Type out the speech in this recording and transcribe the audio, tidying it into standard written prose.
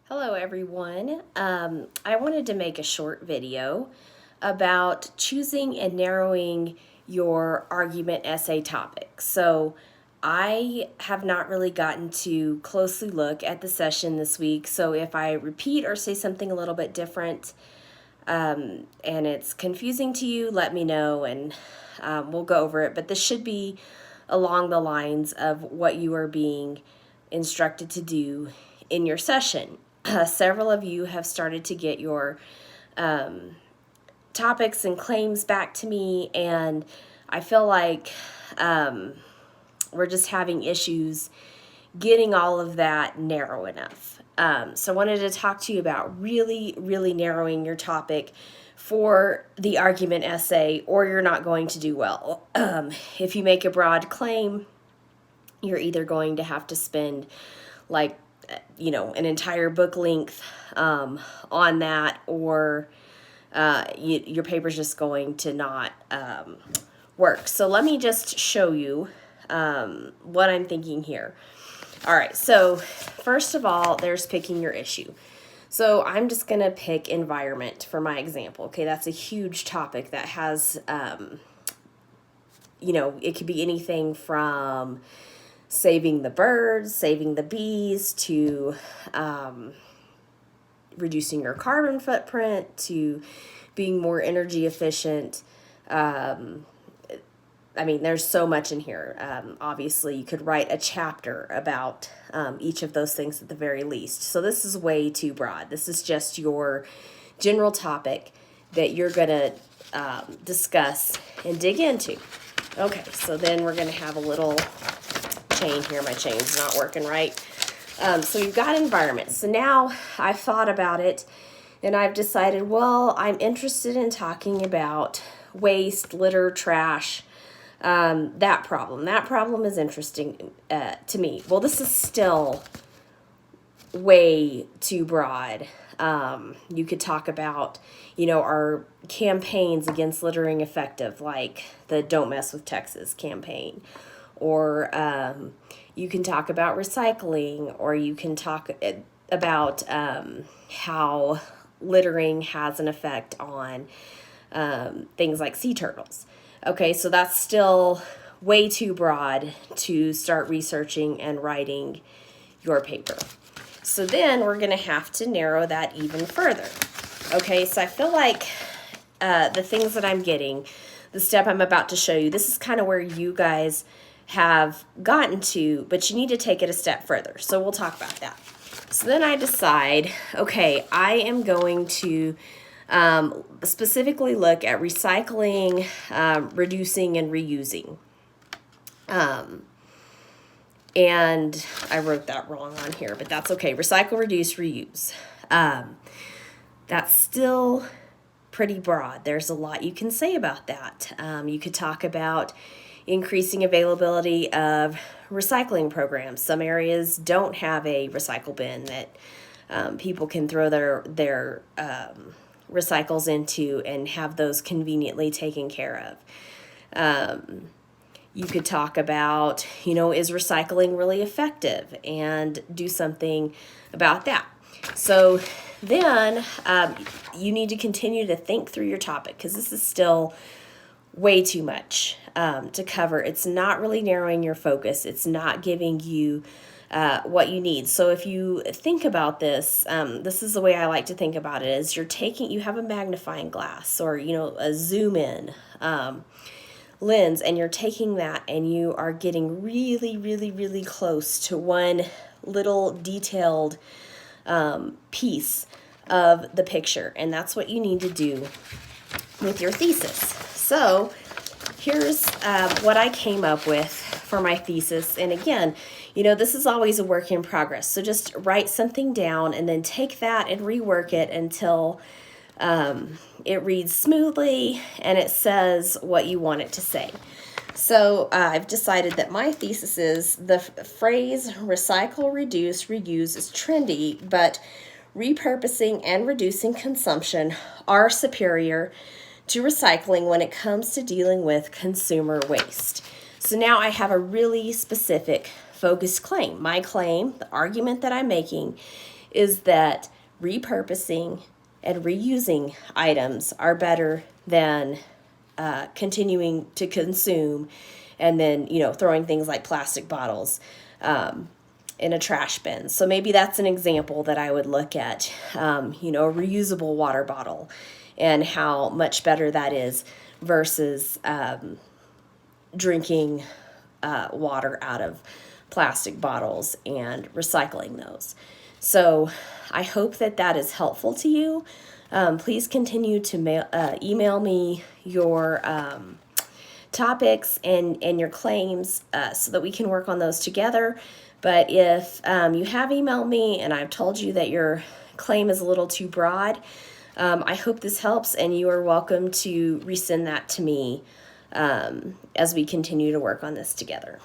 Hello everyone. I wanted to make a short video about choosing and narrowing your argument essay topic. So I have not really gotten to closely look at the session this week, so if I repeat or say something a little bit different and it's confusing to you, let me know and we'll go over it. But this should be along the lines of what you are being instructed to do in your session. Several of you have started to get your topics and claims back to me, and I feel like we're just having issues getting all of that narrow enough. So I wanted to talk to you about really narrowing your topic for the argument essay, or you're not going to do well. If you make a broad claim, you're either going to have to spend like an entire book length on that, or your paper's just going to not work. So let me just show you what I'm thinking here. All right, so first of all, there's picking your issue. So I'm just going to pick environment for my example. Okay, that's a huge topic that has, it could be anything from saving the birds, saving the bees, to reducing your carbon footprint, to being more energy efficient. There's so much in here. Obviously, you could write a chapter about each of those things at the very least. So this is way too broad. This is just your general topic that you're going to discuss and dig into. Okay, so then we're going to have a little chain here. My chain's not working right. So you've got environment. So now I've thought about it and I've decided, well, I'm interested in talking about waste, litter, trash, that problem. That problem is interesting to me. Well, this is still way too broad. You could talk about, our campaigns against littering effective, like the Don't Mess with Texas campaign. Or you can talk about recycling, or you can talk about how littering has an effect on things like sea turtles. Okay, so that's still way too broad to start researching and writing your paper. So then we're going to have to narrow that even further. Okay, so I feel like the things that I'm getting, the step I'm about to show you, this is kind of where you guys have gotten to, but you need to take it a step further. So we'll talk about that. So then I decide, okay, I am going to specifically look at recycling, reducing, and reusing. And I wrote that wrong on here, but that's okay. Recycle, reduce, reuse. That's still pretty broad. There's a lot you can say about that. You could talk about increasing availability of recycling programs. Some areas don't have a recycle bin that people can throw their recycles into and have those conveniently taken care of. You could talk about, is recycling really effective, and do something about that. So then you need to continue to think through your topic, because this is still way too much to cover. It's not really narrowing your focus. It's not giving you what you need. So if you think about this, this is the way I like to think about it, is you have a magnifying glass, or, a zoom in lens, and you're taking that and you are getting really close to one little detailed piece of the picture. And that's what you need to do with your thesis. So here's what I came up with for my thesis. And again, this is always a work in progress. So just write something down and then take that and rework it until it reads smoothly and it says what you want it to say. So I've decided that my thesis is the phrase recycle, reduce, reuse is trendy, but repurposing and reducing consumption are superior to recycling when it comes to dealing with consumer waste. So now I have a really specific focused claim. My claim, the argument that I'm making, is that repurposing and reusing items are better than continuing to consume and then, throwing things like plastic bottles in a trash bin. So maybe that's an example that I would look at, a reusable water bottle and how much better that is versus drinking water out of plastic bottles and recycling those. So I hope that that is helpful to you. Please continue to email me your topics and your claims so that we can work on those together. But if you have emailed me and I've told you that your claim is a little too broad, I hope this helps, and you are welcome to resend that to me as we continue to work on this together.